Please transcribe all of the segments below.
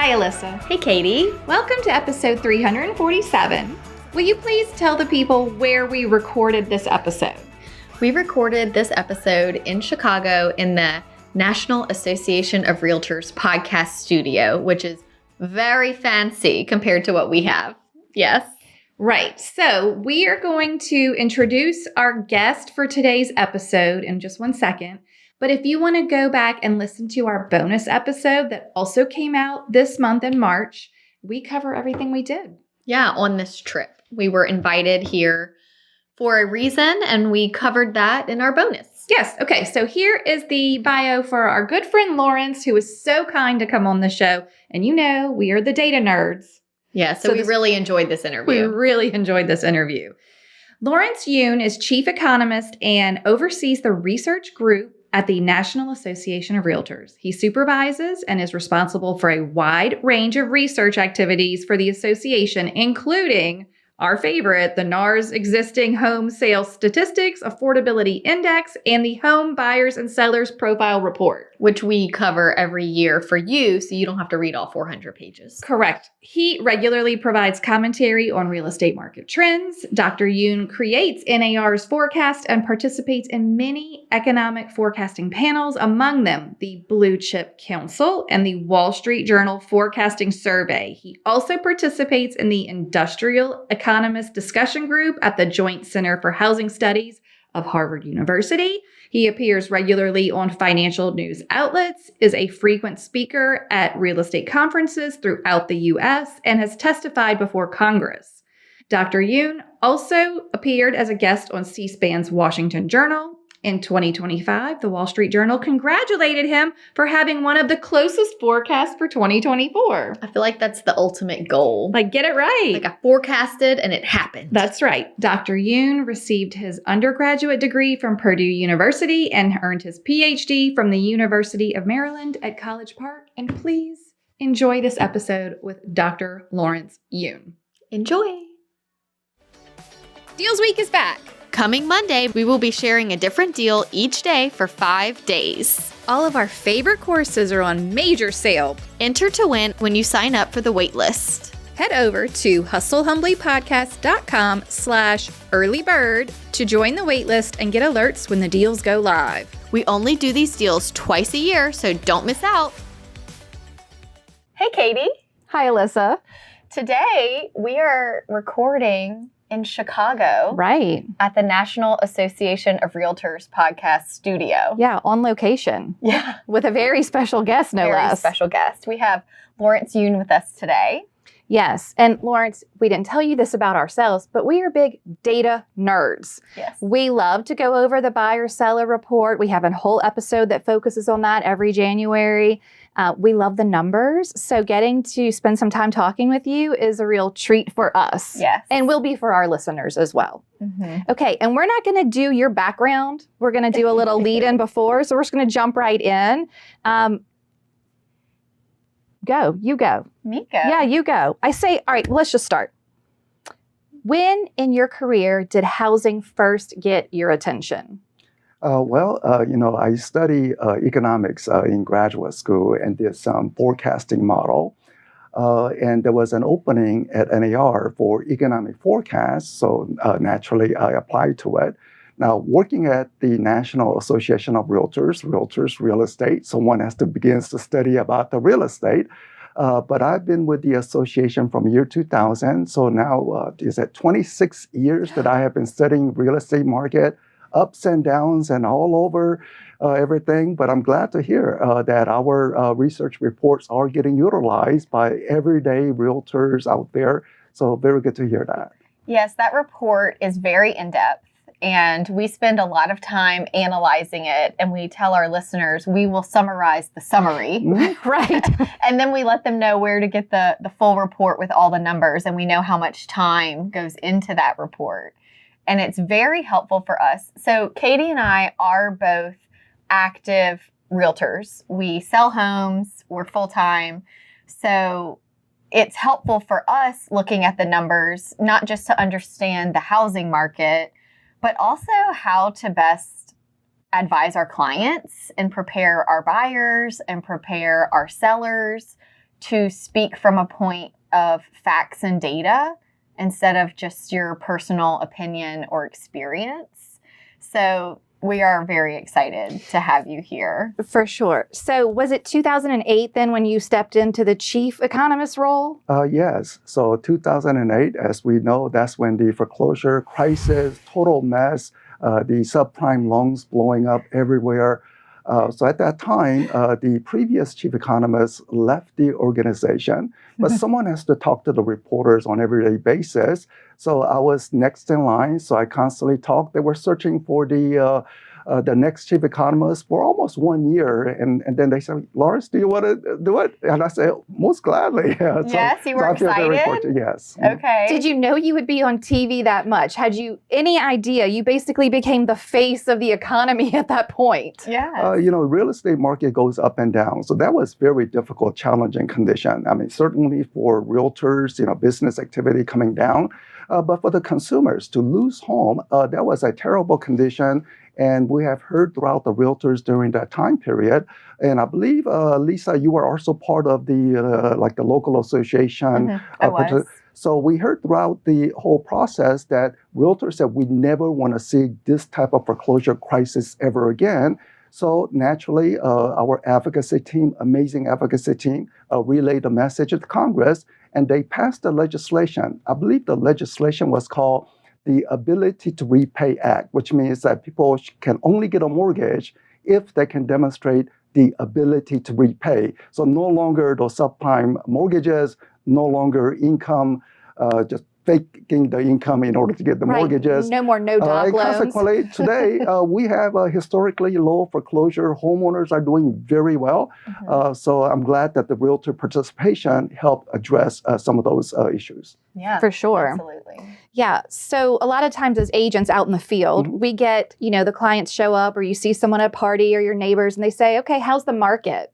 Hi, Alyssa. Hey, Katie. Welcome to episode 347. Will you please tell the people where we recorded this episode? We recorded this episode in Chicago in the National Association of Realtors podcast studio, which is very fancy compared to what we have. Yes. Right. So we are going to introduce our guest for today's episode in just one second. But if you want to go back and listen to our bonus episode that also came out this month in March, we cover everything we did. Yeah, on this trip. We were invited here for a reason, and we covered that in our bonus. Yes. Okay. So here is the bio for our good friend Lawrence, who was so kind to come on the show. And you know, we are the data nerds. Yeah, so we really enjoyed this interview. We really enjoyed this interview. Lawrence Yoon is Chief Economist and oversees the research group at the National Association of Realtors. He supervises and is responsible for a wide range of research activities for the association, including our favorite, the NAR's existing home sales statistics, affordability index, and the home buyers and sellers profile report. Which we cover every year for you, so you don't have to read all 400 pages. Correct. He regularly provides commentary on real estate market trends. Dr. Yoon creates NAR's forecast and participates in many economic forecasting panels, among them the Blue Chip Council and the Wall Street Journal Forecasting Survey. He also participates in the Industrial Economist Discussion Group at the Joint Center for Housing Studies of Harvard University. He appears regularly on financial news outlets, is a frequent speaker at real estate conferences throughout the U.S., and has testified before Congress. Dr. Yoon also appeared as a guest on C-SPAN's Washington Journal. In 2025, the Wall Street Journal congratulated him for having one of the closest forecasts for 2024. I feel like that's the ultimate goal. Like, get it right. Like I forecasted and it happened. That's right. Dr. Yoon received his undergraduate degree from Purdue University and earned his PhD from the University of Maryland at College Park. And please enjoy this episode with Dr. Lawrence Yoon. Enjoy. Deals Week is back. Coming Monday, we will be sharing a different deal each day for 5 days. All of our favorite courses are on major sale. Enter to win when you sign up for the wait list. Head over to hustlehumblypodcast.com/earlybird to join the wait list and get alerts when the deals go live. We only do these deals twice a year, so don't miss out. Hey, Katie. Hi, Alyssa. Today, we are recording in Chicago. Right. At the National Association of Realtors podcast studio. Yeah, on location. Yeah. With a very special guest, no less. Very special guest. We have Lawrence Yoon with us today. Yes. And Lawrence, we didn't tell you this about ourselves, but we are big data nerds. Yes. We love to go over the buyer-seller report. We have a whole episode that focuses on that every January. We love the numbers. So getting to spend some time talking with you is a real treat for us. Yes. And will be for our listeners as well. Mm-hmm. Okay. And we're not going to do your background. We're going to do a little lead in before. So we're just going to jump right in. Go. You go. Me go? Yeah, you go. I say, all right, let's just start. When in your career did housing first get your attention? I studied economics in graduate school and did some forecasting model. And there was an opening at NAR for economic forecasts, so naturally I applied to it. Now, working at the National Association of Realtors, real estate, so one has to begin to study about the real estate. But I've been with the association from year 2000, so now is it 26 years that I have been studying real estate market, ups and downs and all over everything. But I'm glad to hear that our research reports are getting utilized by everyday realtors out there. So very good to hear that. Yes, that report is very in-depth. And we spend a lot of time analyzing it. And we tell our listeners we will summarize the summary. Right. And then we let them know where to get the full report with all the numbers. And we know how much time goes into that report. And it's very helpful for us. So Katie and I are both active realtors. We sell homes. We're full-time. So it's helpful for us looking at the numbers, not just to understand the housing market, but also how to best advise our clients and prepare our buyers and prepare our sellers to speak from a point of facts and data instead of just your personal opinion or experience. So we are very excited to have you here. For sure. So was it 2008 then when you stepped into the chief economist role? Yes. So 2008, as we know, that's when the foreclosure crisis, total mess, the subprime loans blowing up everywhere. So at that time, the previous chief economist left the organization, but someone has to talk to the reporters on an everyday basis. So I was next in line. So I constantly talked. They were searching for the next chief economist for almost 1 year. And then they said, Lawrence, do you want to do it? And I said, most gladly. Yeah. Yes, you were I feel very excited? fortunate. Yes. Okay. Did you know you would be on TV that much? Had you any idea? You basically became the face of the economy at that point. Yeah. Real estate market goes up and down. So that was very difficult, challenging condition. I mean, certainly for realtors, business activity coming down. But for the consumers to lose home, that was a terrible condition. And we have heard throughout the realtors during that time period. And I believe, Lisa, you were also part of the local association. I was. So we heard throughout the whole process that realtors said we never want to see this type of foreclosure crisis ever again. So naturally, our advocacy team, amazing advocacy team, relayed the message to Congress, and they passed the legislation. I believe the legislation was called the Ability to Repay Act, which means that people can only get a mortgage if they can demonstrate the ability to repay. So no longer those subprime mortgages, no longer income, just faking the income in order to get the mortgages. No more no-doc loans. Consequently, today we have a historically low foreclosure. Homeowners are doing very well. So I'm glad that the realtor participation helped address some of those issues. Yeah, for sure. Absolutely. Yeah. So a lot of times as agents out in the field, we get, the clients show up or you see someone at a party or your neighbors and they say, okay, how's the market?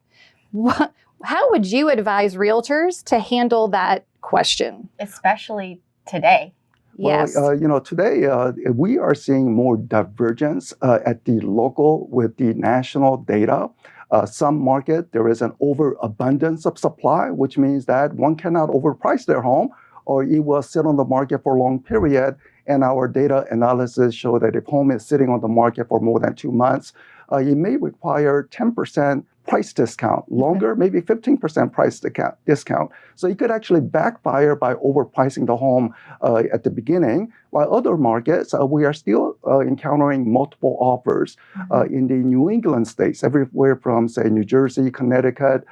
How would you advise realtors to handle that question? Especially today. Yes. Well, today we are seeing more divergence at the local with the national data. Some market, there is an overabundance of supply, which means that one cannot overprice their home or it will sit on the market for a long period. And our data analysis show that if home is sitting on the market for more than 2 months, it may require 10% price discount, longer, maybe 15% price discount. So it could actually backfire by overpricing the home at the beginning, while other markets, we are still encountering multiple offers. In the New England states, everywhere from, say, New Jersey, Connecticut,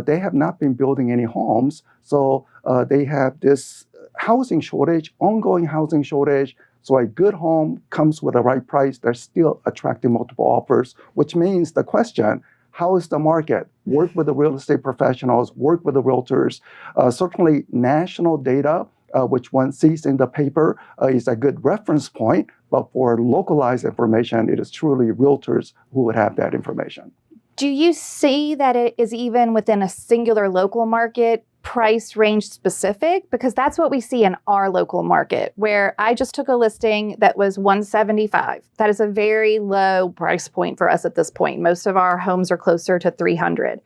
they have not been building any homes. So they have this housing shortage, ongoing housing shortage. So a good home comes with the right price. They're still attracting multiple offers, which means the question, how is the market? Work with the real estate professionals, work with the realtors. Certainly national data, which one sees in the paper, is a good reference point. But for localized information, it is truly realtors who would have that information. Do you see that it is even within a singular local market price range specific? Because that's what we see in our local market, where I just took a listing that was $175. That is a very low price point for us at this point. Most of our homes are closer to $300.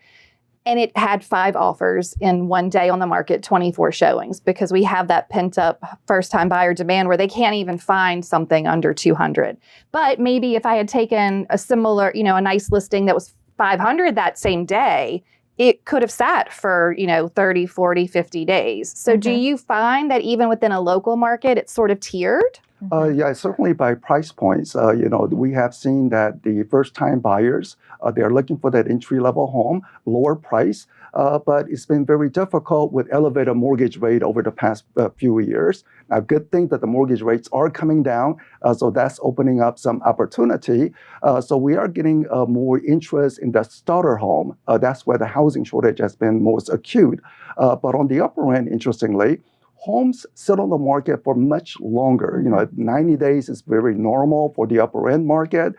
And it had 5 offers in one day on the market, 24 showings, because we have that pent up first time buyer demand where they can't even find something under $200. But maybe if I had taken a similar, a nice listing that was $500 that same day, it could have sat for, 30, 40, 50 days. So do you find that even within a local market, it's sort of tiered? Yeah, certainly by price points. We have seen that the first-time buyers, they're looking for that entry-level home, lower price, but it's been very difficult with elevated mortgage rate over the past few years. Now, good thing that the mortgage rates are coming down, so that's opening up some opportunity. So we are getting more interest in the starter home. That's where the housing shortage has been most acute. But on the upper end, interestingly, homes sit on the market for much longer. 90 days is very normal for the upper end market,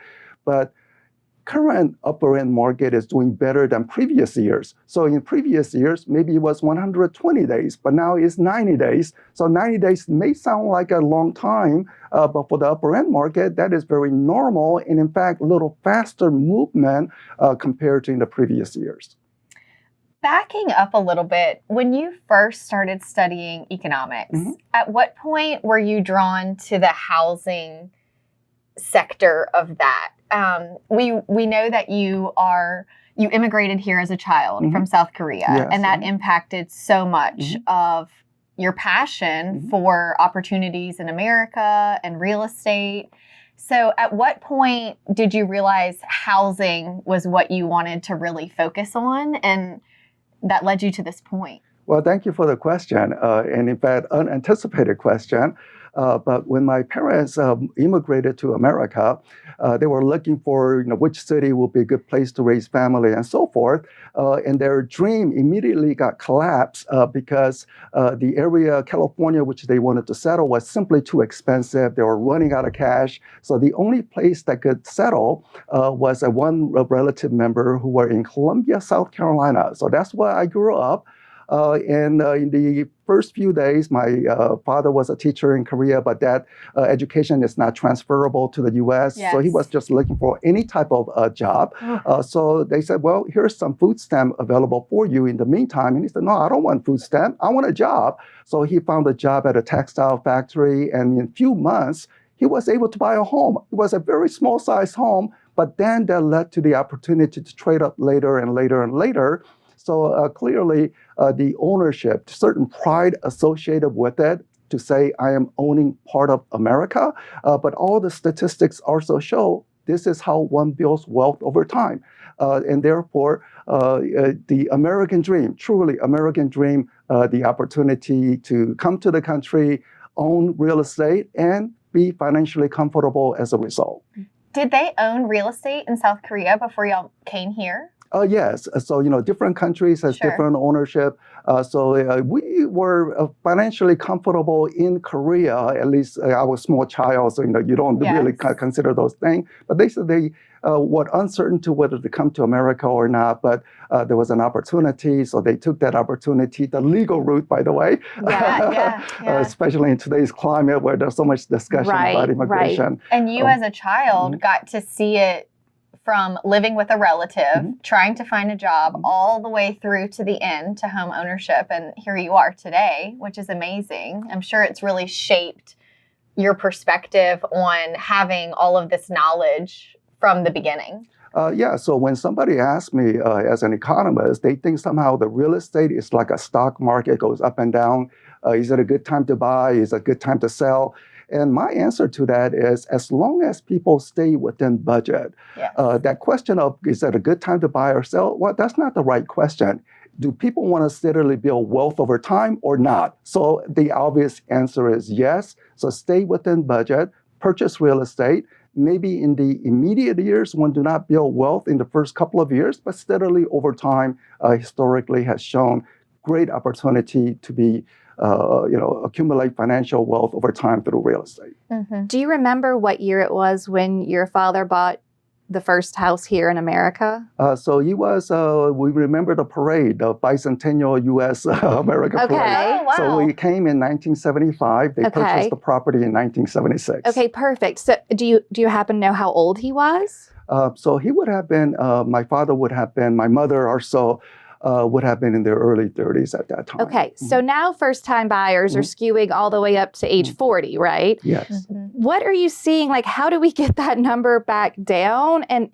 but current upper end market is doing better than previous years. So in previous years, maybe it was 120 days, but now it's 90 days. So 90 days may sound like a long time, but for the upper end market, that is very normal. And in fact, a little faster movement compared to in the previous years. Backing up a little bit, when you first started studying economics, at what point were you drawn to the housing sector of that? We know that you immigrated here as a child from South Korea, Yes, and that impacted so much of your passion for opportunities in America and real estate. So at what point did you realize housing was what you wanted to really focus on, and that led you to this point? Well, thank you for the question, and in fact, unanticipated question. But when my parents immigrated to America, they were looking for which city would be a good place to raise family and so forth. And their dream immediately got collapsed because the area, California, which they wanted to settle was simply too expensive. They were running out of cash. So the only place that could settle was one relative member who were in Columbia, South Carolina. So that's where I grew up. And in the first few days, my father was a teacher in Korea, but that education is not transferable to the U.S. Yes. So he was just looking for any type of job. So they said, well, here's some food stamp available for you in the meantime. And he said, no, I don't want food stamp. I want a job. So he found a job at a textile factory. And in a few months, he was able to buy a home. It was a very small size home, but then that led to the opportunity to trade up later and later and later. So clearly, the ownership, certain pride associated with it, to say I am owning part of America, but all the statistics also show this is how one builds wealth over time. And therefore, the American dream, truly American dream, the opportunity to come to the country, own real estate, and be financially comfortable as a result. Did they own real estate in South Korea before y'all came here? Yes. So, different countries has different ownership. So we were financially comfortable in Korea, at least I was a small child, so, you don't really consider those things. But they said they were uncertain to whether to come to America or not, but there was an opportunity. So they took that opportunity, the legal route, by the way, especially in today's climate where there's so much discussion about immigration. Right. And you as a child got to see it from living with a relative, trying to find a job, all the way through to the end, to home ownership. And here you are today, which is amazing. I'm sure it's really shaped your perspective on having all of this knowledge from the beginning. So when somebody asks me as an economist, they think somehow the real estate is like a stock market, goes up and down. Is it a good time to buy? Is it a good time to sell? And my answer to that is, as long as people stay within budget, that question of, is that a good time to buy or sell? Well, that's not the right question. Do people want to steadily build wealth over time or not? So the obvious answer is yes. So stay within budget, purchase real estate. Maybe in the immediate years, one do not build wealth in the first couple of years, but steadily over time, historically has shown great opportunity to be accumulate financial wealth over time through real estate. Do you remember what year it was when your father bought the first house here in America? So he was, we remember the parade, the bicentennial U.S. America parade. Oh, wow. So we came in 1975. They purchased the property in 1976. Okay, perfect. So do you happen to know how old he was? So he would have been, my father would have been, my mother or so, would have been in their early 30s at that time. Okay, so now first-time buyers are skewing all the way up to age 40, right? Yes. What are you seeing? Like, how do we get that number back down? And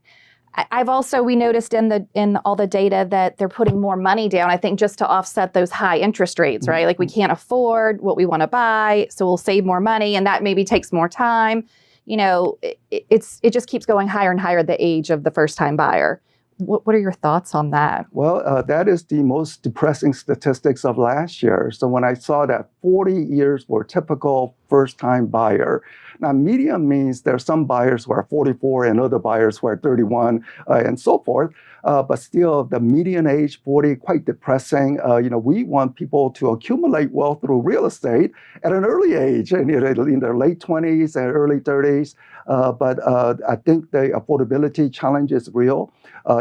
we noticed in all the data that they're putting more money down, I think, just to offset those high interest rates, right? Like, we can't afford what we want to buy, so we'll save more money, and that maybe takes more time. It just keeps going higher and higher, the age of the first-time buyer. What are your thoughts on that? Well, that is the most depressing statistics of last year. So when I saw that 40 years for typical first-time buyer, now median means there are some buyers who are 44 and other buyers who are 31 and so forth. But still, the median age, 40, quite depressing. We want people to accumulate wealth through real estate at an early age, in their late 20s and early 30s. But I think the affordability challenge is real.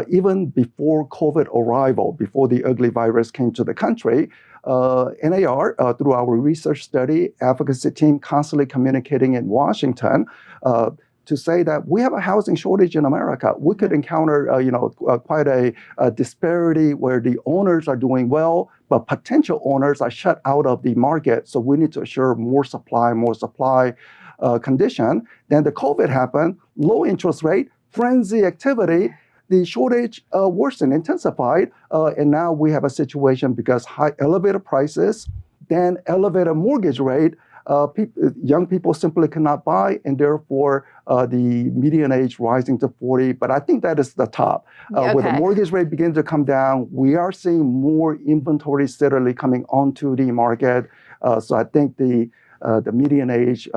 Even before COVID arrival, before the ugly virus came to the country, NAR, through our research study, advocacy team constantly communicating in Washington, to say that we have a housing shortage in America. We could encounter, quite a disparity where the owners are doing well, but potential owners are shut out of the market. So we need to assure more supply condition. Then the COVID happened, low interest rate, frenzy activity, the shortage worsened, intensified, and now we have a situation because elevated prices, then elevated mortgage rate, young people simply cannot buy, and therefore the median age rising to 40. But I think that is the top. When the mortgage rate begins to come down, we are seeing more inventory steadily coming onto the market. So I think the median age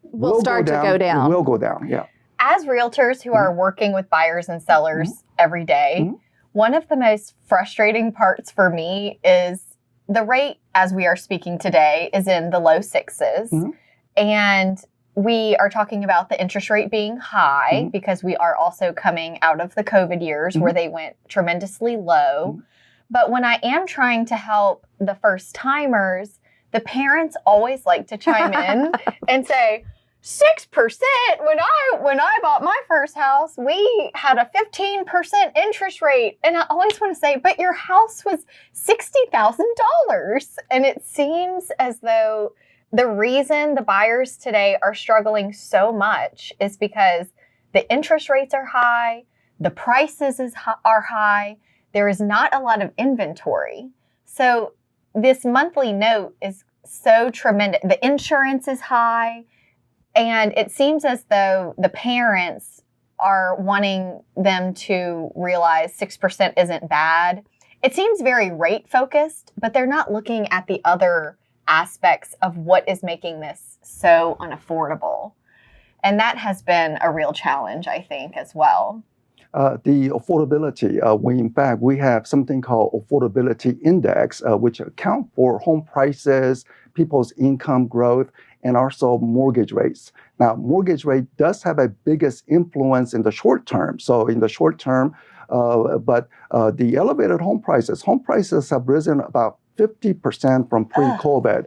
will start to go down. It will go down, yeah. As realtors who are working with buyers and sellers every day, one of the most frustrating parts for me is the rate, as we are speaking today, is in the low sixes. And we are talking about the interest rate being high because we are also coming out of the COVID years where they went tremendously low. But when I am trying to help the first timers, the parents always like to chime in and say, 6%. When I bought my first house, we had a 15% interest rate. And I always want to say, but your house was $60,000. And it seems as though the reason the buyers today are struggling so much is because the interest rates are high, the prices are high, there is not a lot of inventory. So this monthly note is so tremendous. The insurance is high. And it seems as though the parents are wanting them to realize 6% isn't bad. It seems very rate focused, but they're not looking at the other aspects of what is making this so unaffordable. And that has been a real challenge, I think, as well. The affordability, we have something called affordability index, which account for home prices, people's income growth, and also mortgage rates. Now, mortgage rate does have a biggest influence in the short term. So in the short term, but the elevated home prices have risen about 50% from pre-COVID.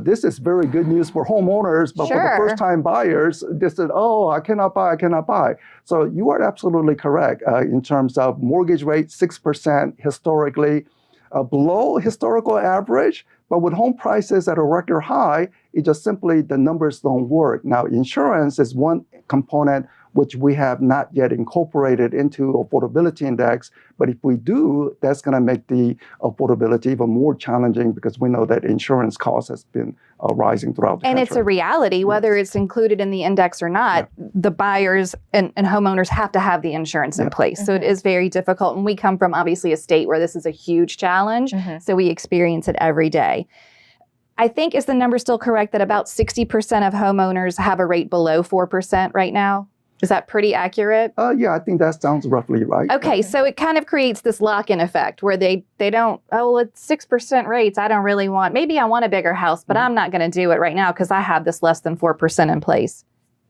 This is very good news for homeowners, but for the first-time buyers, they said, oh, I cannot buy. So you are absolutely correct in terms of mortgage rate, 6% historically, below historical average, but with home prices at a record high, it just simply, the numbers don't work. Now, insurance is one component which we have not yet incorporated into affordability index. But if we do, that's going to make the affordability even more challenging because we know that insurance costs has been rising throughout the country. And it's a reality, whether it's included in the index or not, the buyers and homeowners have to have the insurance in place. So it is very difficult. And we come from obviously a state where this is a huge challenge. So we experience it every day. I think, is the number still correct that about 60% of homeowners have a rate below 4% right now? Is that pretty accurate? Yeah, I think that sounds roughly right. Okay, so it kind of creates this lock-in effect where they don't, oh, well, it's 6% rates. I don't really want, maybe I want a bigger house, but I'm not going to do it right now because I have this less than 4% in place.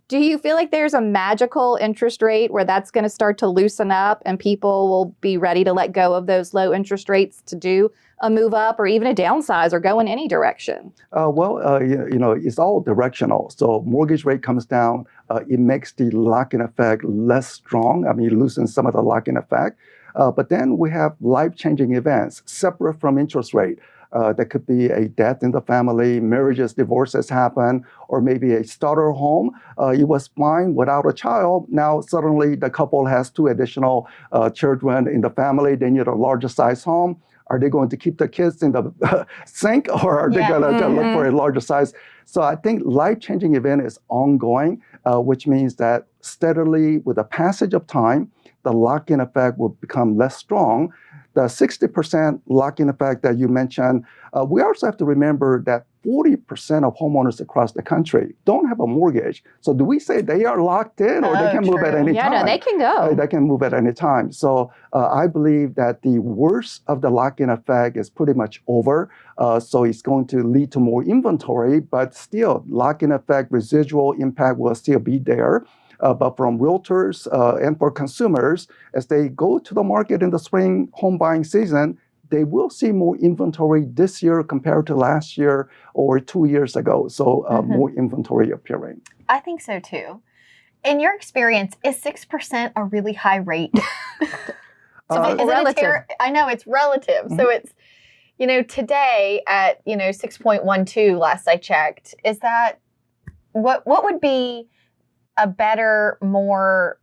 Do you feel like there's a magical interest rate where that's going to start to loosen up and people will be ready to let go of those low interest rates to do a move up or even a downsize or go in any direction? It's all directional. So mortgage rate comes down, it makes the lock-in effect less strong. I mean, it loosens some of the lock-in effect. But then we have life-changing events separate from interest rate. That could be a death in the family, marriages, divorces happen, or maybe a starter home. It was fine without a child. Now suddenly the couple has 2 additional children in the family. They need a larger size home. Are they going to keep the kids in the sink or are they going to look for a larger size? So I think life-changing event is ongoing, which means that steadily with the passage of time, the lock-in effect will become less strong. The 60% lock-in effect that you mentioned, we also have to remember that 40% of homeowners across the country don't have a mortgage. So do we say they are locked in or they can move at any time? Yeah, no, they can go. They can move at any time. So I believe that the worst of the lock-in effect is pretty much over. So it's going to lead to more inventory, but still lock-in effect, residual impact will still be there. But from realtors and for consumers, as they go to the market in the spring home buying season, they will see more inventory this year compared to last year or 2 years ago. So more inventory appearing. I think so too. In your experience, is 6% a really high rate? Relative. I know it's relative. Mm-hmm. So it's, today at, 6.12 last I checked, is that what would be a better, more,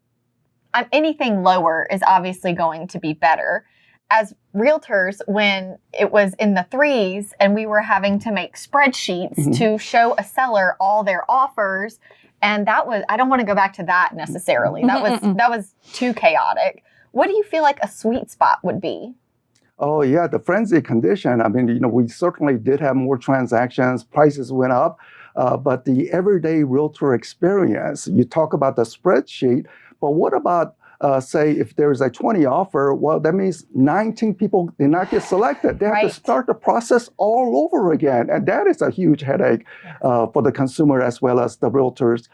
anything lower is obviously going to be better. As realtors, when it was in the 3s and we were having to make spreadsheets Mm-hmm. to show a seller all their offers, and that was, I don't want to go back to that necessarily. That was too chaotic. What do you feel like a sweet spot would be? Oh, yeah, the frenzy condition. I mean, we certainly did have more transactions, prices went up, but the everyday realtor experience, you talk about the spreadsheet, but what about, say, if there's a 20 offer, well, that means 19 people did not get selected. They have to start the process all over again. And that is a huge headache for the consumer as well as the realtor's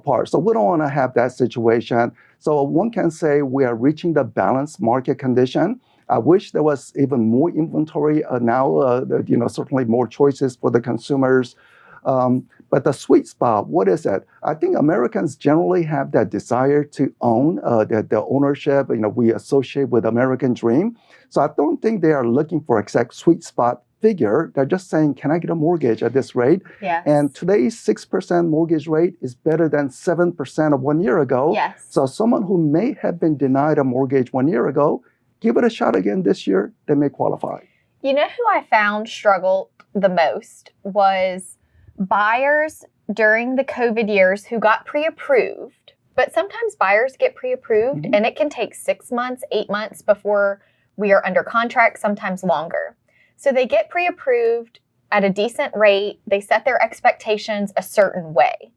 part. So we don't want to have that situation. So one can say we are reaching the balanced market condition. I wish there was even more inventory now, certainly more choices for the consumers. But the sweet spot, what is it? I think Americans generally have that desire to own, the ownership, we associate with American dream. So I don't think they are looking for exact sweet spot figure. They're just saying, can I get a mortgage at this rate? Yes. And today's 6% mortgage rate is better than 7% of 1 year ago. Yes. So someone who may have been denied a mortgage 1 year ago, give it a shot again this year, they may qualify. You know who I found struggled the most was buyers during the COVID years who got pre-approved. But sometimes buyers get pre-approved and it can take 6 months, 8 months before we are under contract, sometimes longer. So they get pre-approved at a decent rate. They set their expectations a certain way.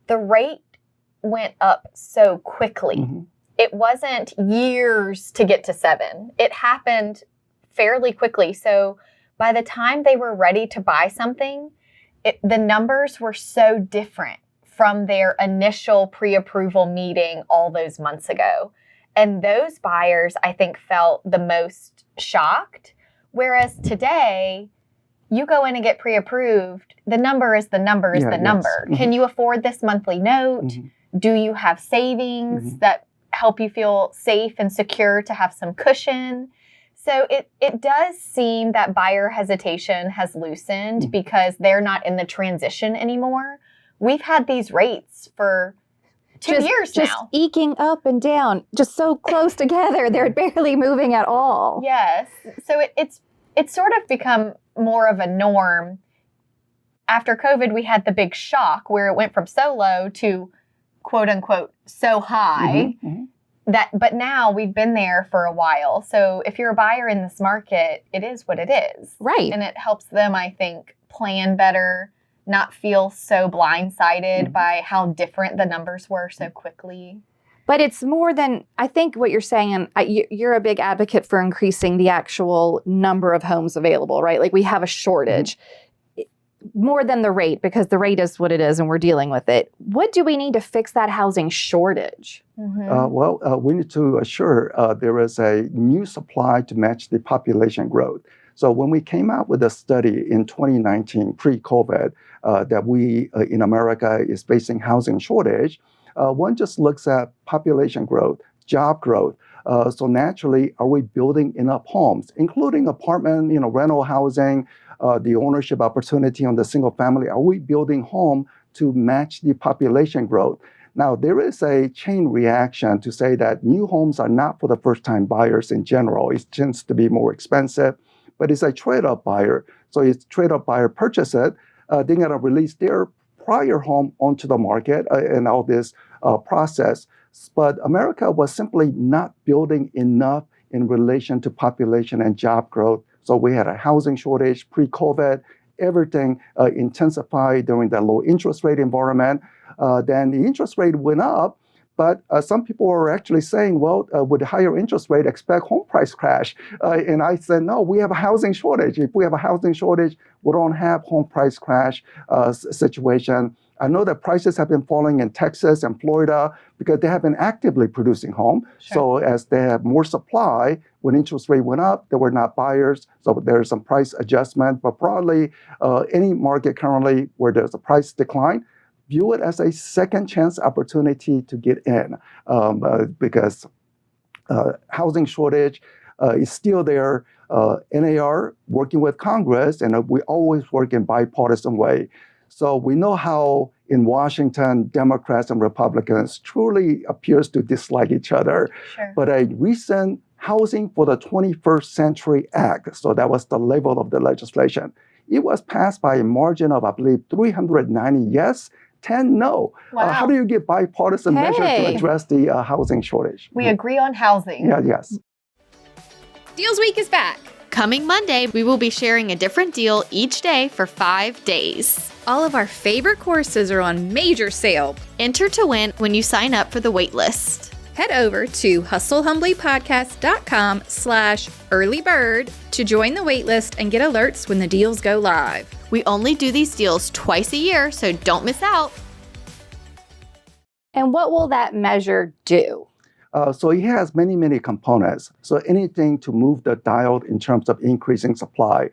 The rate went up so quickly. Mm-hmm. It wasn't years to get to 7. It happened fairly quickly. So by the time they were ready to buy something, the numbers were so different from their initial pre-approval meeting all those months ago. And those buyers, I think, felt the most shocked. Whereas today, you go in and get pre-approved, the number is the number is the number. Mm-hmm. Can you afford this monthly note? Mm-hmm. Do you have savings that help you feel safe and secure to have some cushion? So it does seem that buyer hesitation has loosened because they're not in the transition anymore. We've had these rates for 2 years now. Just eking up and down, just so close together. They're barely moving at all. Yes. So it's sort of become more of a norm. After COVID, we had the big shock where it went from so low to quote unquote so high. But now we've been there for a while. So if you're a buyer in this market, it is what it is. Right. And it helps them, I think, plan better, not feel so blindsided by how different the numbers were so quickly. But it's more than, I think what you're saying, and you're a big advocate for increasing the actual number of homes available, right? Like we have a shortage. More than the rate, because the rate is what it is and we're dealing with it. What do we need to fix that housing shortage? We need to assure there is a new supply to match the population growth. So when we came out with a study in 2019, pre-COVID, that we in America is facing housing shortage, one just looks at population growth, job growth. So naturally, are we building enough homes, including apartment, rental housing, the ownership opportunity on the single family? Are we building home to match the population growth? Now, there is a chain reaction to say that new homes are not for the first-time buyers in general. It tends to be more expensive, but it's a trade-up buyer. So it's trade-up buyer purchase it, they're going to release their prior home onto the market and all this process. But America was simply not building enough in relation to population and job growth. So we had a housing shortage pre-COVID, everything intensified during the low interest rate environment. Then the interest rate went up, but some people are actually saying, well, with a higher interest rate, expect home price crash. And I said, no, we have a housing shortage. If we have a housing shortage, we don't have home price crash situation. I know that prices have been falling in Texas and Florida because they have been actively producing home. Sure. So as they have more supply, when interest rate went up, there were not buyers. So there's some price adjustment. But broadly, any market currently where there's a price decline, view it as a second chance opportunity to get in because housing shortage is still there. NAR working with Congress, and we always work in bipartisan way. So we know how in Washington, Democrats and Republicans truly appears to dislike each other. Sure. But a recent Housing for the 21st Century Act, so that was the label of the legislation, it was passed by a margin of, I believe, 390 yes, 10 no. Wow. How do you get bipartisan measures to address the housing shortage? We agree on housing. Yeah, yes. Deals Week is back. Coming Monday, we will be sharing a different deal each day for 5 days. All of our favorite courses are on major sale. Enter to win when you sign up for the wait list. Head over to hustlehumblypodcast.com/earlybird to join the waitlist and get alerts when the deals go live. We only do these deals twice a year, so don't miss out. And what will that measure do? So it has many, many components. So anything to move the dial in terms of increasing supply,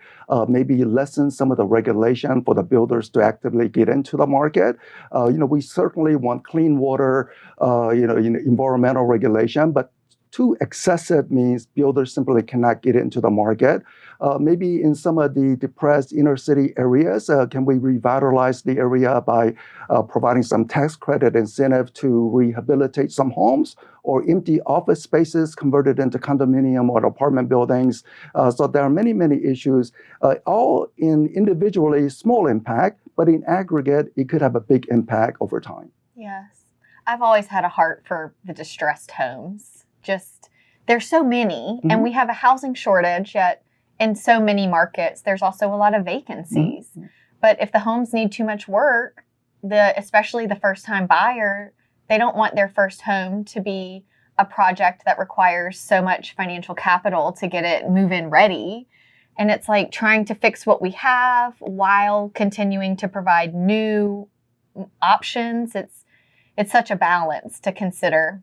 maybe lessen some of the regulation for the builders to actively get into the market. We certainly want clean water, environmental regulation, but too excessive means builders simply cannot get into the market. Maybe in some of the depressed inner city areas, can we revitalize the area by providing some tax credit incentive to rehabilitate some homes or empty office spaces converted into condominium or apartment buildings? So there are many, many issues, all in individually small impact, but in aggregate, it could have a big impact over time. Yes. I've always had a heart for the distressed homes. Just, there's so many, and we have a housing shortage, yet in so many markets, there's also a lot of vacancies. But if the homes need too much work, especially the first-time buyer, they don't want their first home to be a project that requires so much financial capital to get it move-in ready. And it's like trying to fix what we have while continuing to provide new options. It's such a balance to consider.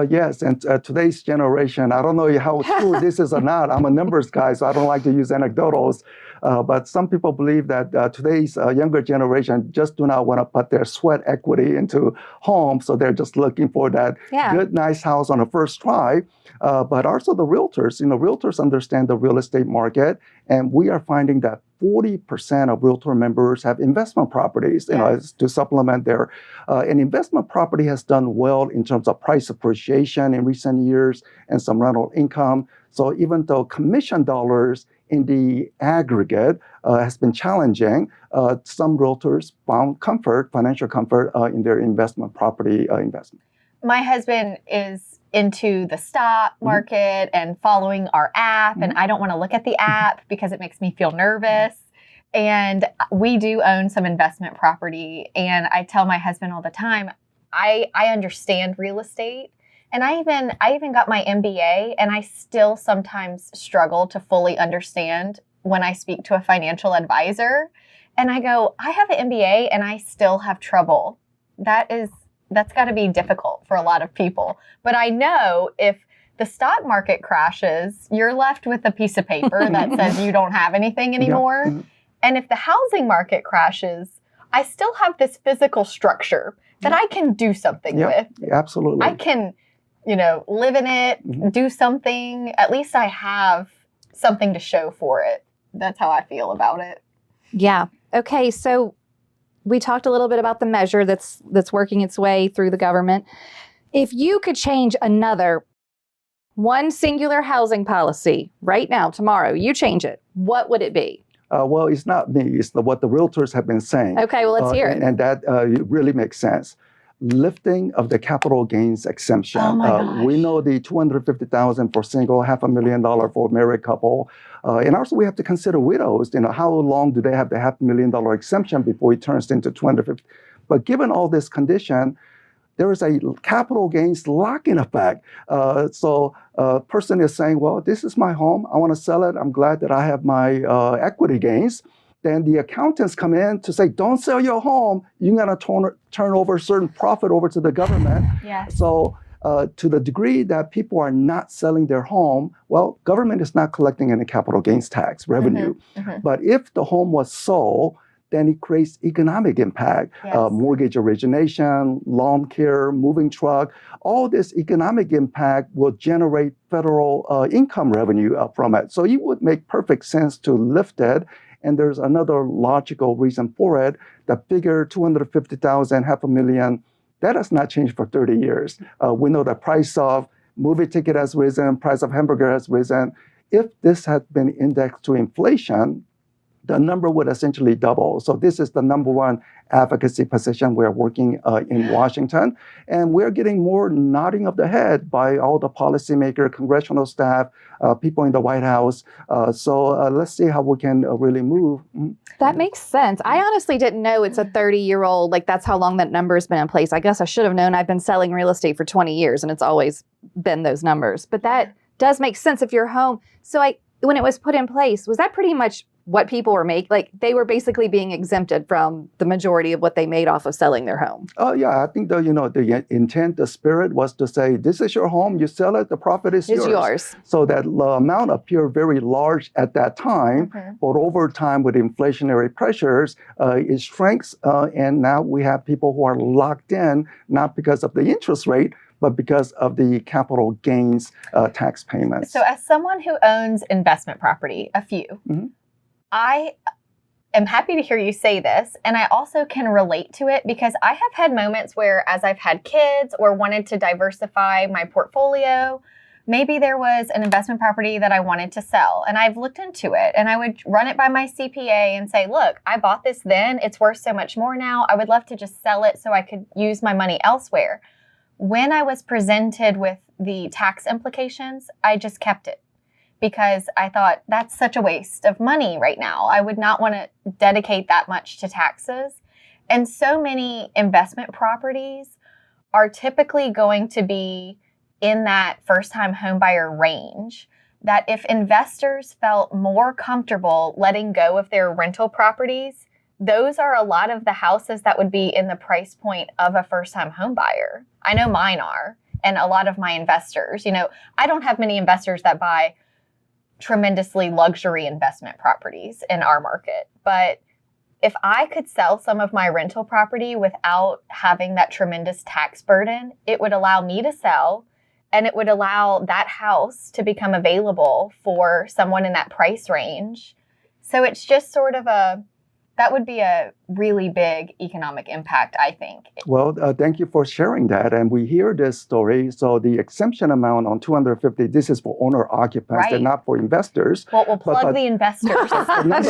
Yes, and today's generation, I don't know how true this is or not. I'm a numbers guy, so I don't like to use anecdotals. But some people believe that today's younger generation just do not want to put their sweat equity into homes, so they're just looking for that good, nice house on the first try. But also the realtors, realtors understand the real estate market, and we are finding that 40% of realtor members have investment properties, to supplement their, an investment property has done well in terms of price appreciation in recent years and some rental income. So even though commission dollars in the aggregate has been challenging, some realtors found financial comfort in their investment property investment. My husband is into the stock market and following our app, and I don't want to look at the app because it makes me feel nervous. And we do own some investment property, and I tell my husband all the time, I understand real estate, and I even got my MBA, and I still sometimes struggle to fully understand when I speak to a financial advisor. And I go, I have an MBA and I still have trouble. That's got to be difficult for a lot of people. But I know if the stock market crashes, you're left with a piece of paper that says you don't have anything anymore. And if the housing market crashes, I still have this physical structure that I can do something with. Absolutely. I can, live in it, do something. At least I have something to show for it. That's how I feel about it. Yeah. Okay. So we talked a little bit about the measure that's working its way through the government. If you could change one singular housing policy right now, tomorrow, you change it, what would it be? Well, it's not me. It's what the realtors have been saying. Okay, well, let's hear it. And that really makes sense. Lifting of the capital gains exemption. Oh my gosh. We know the $250,000 for single, $500,000 for married couple. And also we have to consider widows. How long do they have the $500,000 exemption before it turns into $250,000? But given all this condition, there is a capital gains lock-in effect. So a person is saying, well, this is my home. I want to sell it. I'm glad that I have my equity gains. Then the accountants come in to say, don't sell your home. You're going to turn over certain profit over to the government. Yes. So to the degree that people are not selling their home, well, government is not collecting any capital gains tax revenue. But if the home was sold, then it creates economic impact. Yes. Mortgage origination, lawn care, moving truck, all this economic impact will generate federal income revenue from it. So it would make perfect sense to lift it. And there's another logical reason for it. The figure 250,000, $500,000, that has not changed for 30 years. We know the price of movie ticket has risen, price of hamburger has risen. If this had been indexed to inflation, the number would essentially double. So this is the number one advocacy position we're working in Washington. And we're getting more nodding of the head by all the policymakers, congressional staff, people in the White House. So let's see how we can really move. That makes sense. I honestly didn't know it's a 30-year-old, like that's how long that number has been in place. I guess I should have known. I've been selling real estate for 20 years and it's always been those numbers. But that does make sense if you're home. So when it was put in place, was that pretty much what people were making? Like they were basically being exempted from the majority of what they made off of selling their home. Oh yeah, I think the intent, the spirit was to say, this is your home, you sell it, the profit is yours. So that amount appeared very large at that time, but over time with inflationary pressures, it shrinks, and now we have people who are locked in, not because of the interest rate, but because of the capital gains tax payments. So as someone who owns investment property, a few, I am happy to hear you say this, and I also can relate to it because I have had moments where as I've had kids or wanted to diversify my portfolio, maybe there was an investment property that I wanted to sell, and I've looked into it, and I would run it by my CPA and say, look, I bought this then, it's worth so much more now, I would love to just sell it so I could use my money elsewhere. When I was presented with the tax implications, I just kept it because I thought that's such a waste of money right now. I would not want to dedicate that much to taxes. And so many investment properties are typically going to be in that first-time homebuyer range, that if investors felt more comfortable letting go of their rental properties, those are a lot of the houses that would be in the price point of a first-time homebuyer. I know mine are, and a lot of my investors. I don't have many investors that buy tremendously luxury investment properties in our market. But if I could sell some of my rental property without having that tremendous tax burden, it would allow me to sell, and it would allow that house to become available for someone in that price range. So it's just sort of that would be a really big economic impact, I think. Well, thank you for sharing that. And we hear this story. So the exemption amount on 250, this is for owner occupants and not for investors. Well, we'll plug the investors.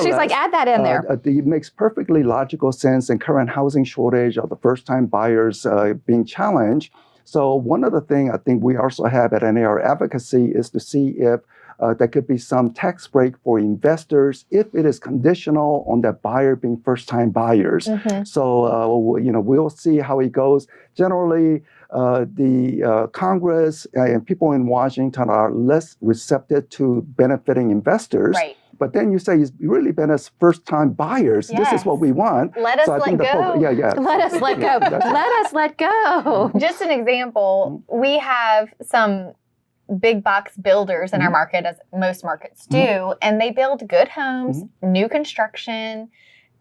She's like, add that in there. It makes perfectly logical sense in current housing shortage of the first-time buyers being challenged. So one of the things I think we also have at NAR Advocacy is to see if there could be some tax break for investors if it is conditional on that buyer being first-time buyers. So, we'll see how it goes. Generally, the Congress and people in Washington are less receptive to benefiting investors. Right. But then you say it's really been as first-time buyers. Yes. This is what we want. Let us let go. Let us let go. Let us let go. Just an example, we have some big box builders in our market, as most markets do, and they build good homes, new construction,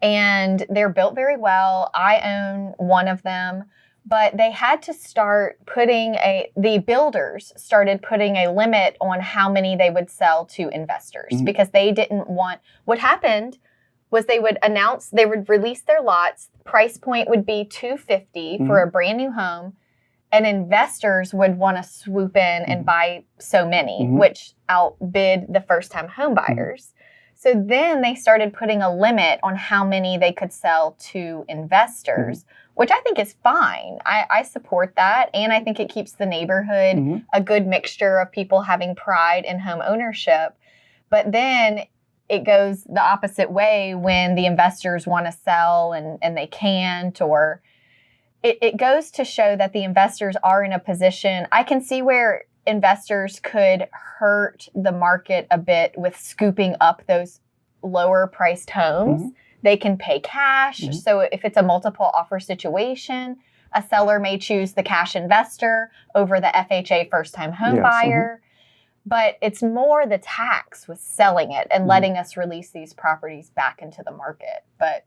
and they're built very well. I own one of them, but they had to start the builders started putting a limit on how many they would sell to investors because they didn't want, what happened was they would release their lots, price point would be $250 for a brand new home, and investors would want to swoop in and buy so many, which outbid the first-time home buyers. So then they started putting a limit on how many they could sell to investors, which I think is fine. I support that, and I think it keeps the neighborhood a good mixture of people having pride in home ownership. But then it goes the opposite way when the investors want to sell and they can't, or it goes to show that the investors are in a position. I can see where investors could hurt the market a bit with scooping up those lower priced homes. They can pay cash. So if it's a multiple offer situation, a seller may choose the cash investor over the FHA first time home buyer. But it's more the tax with selling it and letting us release these properties back into the market. But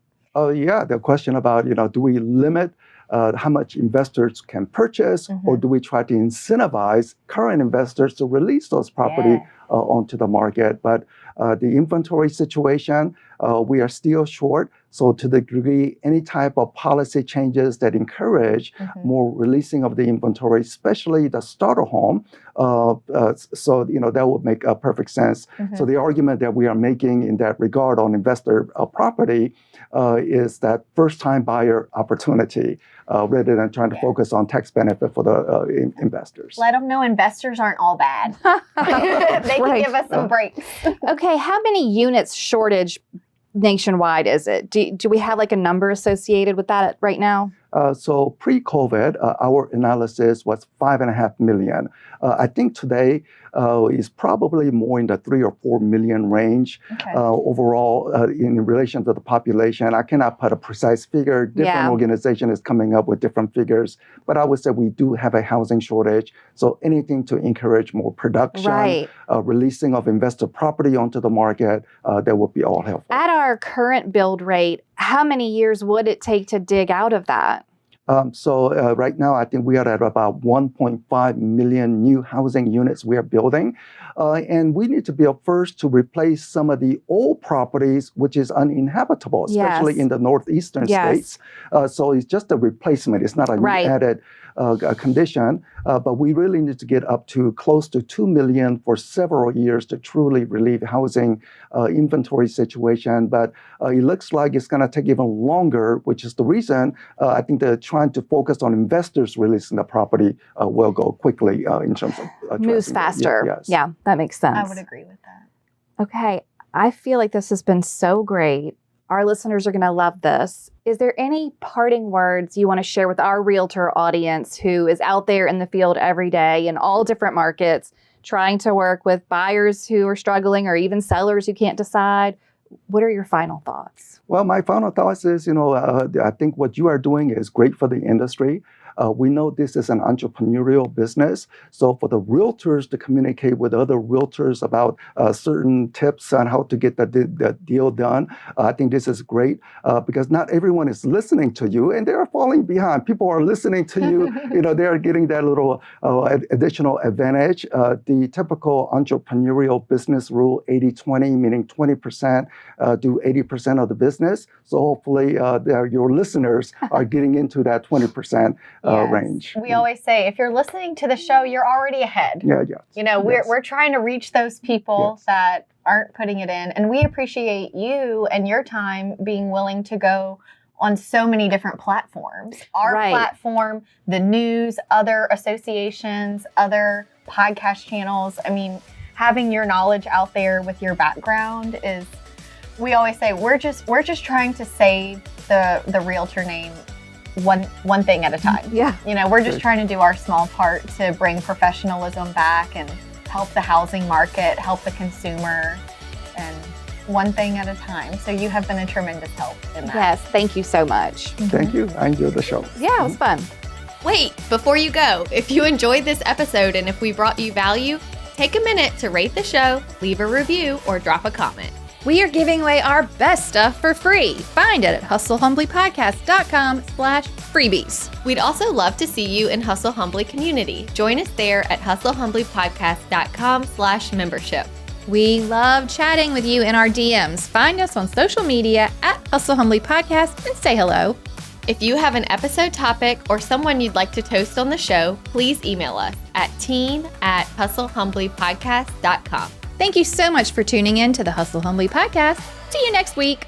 Yeah, the question about, do we limit how much investors can purchase, or do we try to incentivize current investors to release those property onto the market? But the inventory situation, we are still short. So to the degree any type of policy changes that encourage more releasing of the inventory, especially the starter home, that would make perfect sense. So the argument that we are making in that regard on investor property is that first-time buyer opportunity, rather than trying to focus on tax benefit for the investors. Let them know investors aren't all bad. They can give us some breaks. Okay, how many units shortage nationwide is it? Do we have like a number associated with that right now? So pre-COVID, our analysis was 5.5 million. I think today is probably more in the 3 or 4 million range overall in relation to the population. I cannot put a precise figure. Different organization is coming up with different figures. But I would say we do have a housing shortage. So anything to encourage more production, releasing of investor property onto the market, that would be all helpful. At our current build rate, how many years would it take to dig out of that? So right now, I think we are at about 1.5 million new housing units we are building. And we need to be first to replace some of the old properties, which is uninhabitable, especially in the northeastern states. So it's just a replacement. It's not a new added condition. But we really need to get up to close to 2 million for several years to truly relieve housing inventory situation. But it looks like it's going to take even longer, which is the reason I think they're trying to focus on investors releasing the property will go quickly in terms of moves faster. Yeah, that makes sense. I would agree with that. Okay, I feel like this has been so great. Our listeners are going to love this. Is there any parting words you want to share with our realtor audience who is out there in the field every day in all different markets, trying to work with buyers who are struggling or even sellers who can't decide? What are your final thoughts? Well, my final thoughts is, I think what you are doing is great for the industry. We know this is an entrepreneurial business. So for the realtors to communicate with other realtors about certain tips on how to get the deal done, I think this is great because not everyone is listening to you and they are falling behind. People are listening to you. They are getting that little additional advantage. The typical entrepreneurial business rule, 80-20, meaning 20% do 80% of the business. So hopefully your listeners are getting into that 20% range. We always say, if you're listening to the show, you're already ahead. We're trying to reach those people that aren't putting it in. And we appreciate you and your time being willing to go on so many different platforms. Our platform, the news, other associations, other podcast channels. I mean, having your knowledge out there with your background is, we always say, we're just trying to save the realtor name one thing at a time. We're just trying to do our small part to bring professionalism back and help the housing market, help the consumer, and one thing at a time. So you have been a tremendous help in that. Yes, thank you so much. Thank you. I enjoyed the show. Yeah, it was fun. Wait, before you go, if you enjoyed this episode and if we brought you value, take a minute to rate the show, leave a review, or drop a comment. We are giving away our best stuff for free. Find it at hustlehumblypodcast.com/freebies. We'd also love to see you in Hustle Humbly community. Join us there at hustlehumblypodcast.com/membership. We love chatting with you in our DMs. Find us on social media at Hustle Humbly Podcast and say hello. If you have an episode topic or someone you'd like to toast on the show, please email us at team@hustlehumblypodcast.com. Thank you so much for tuning in to the Hustle Humbly Podcast. See you next week.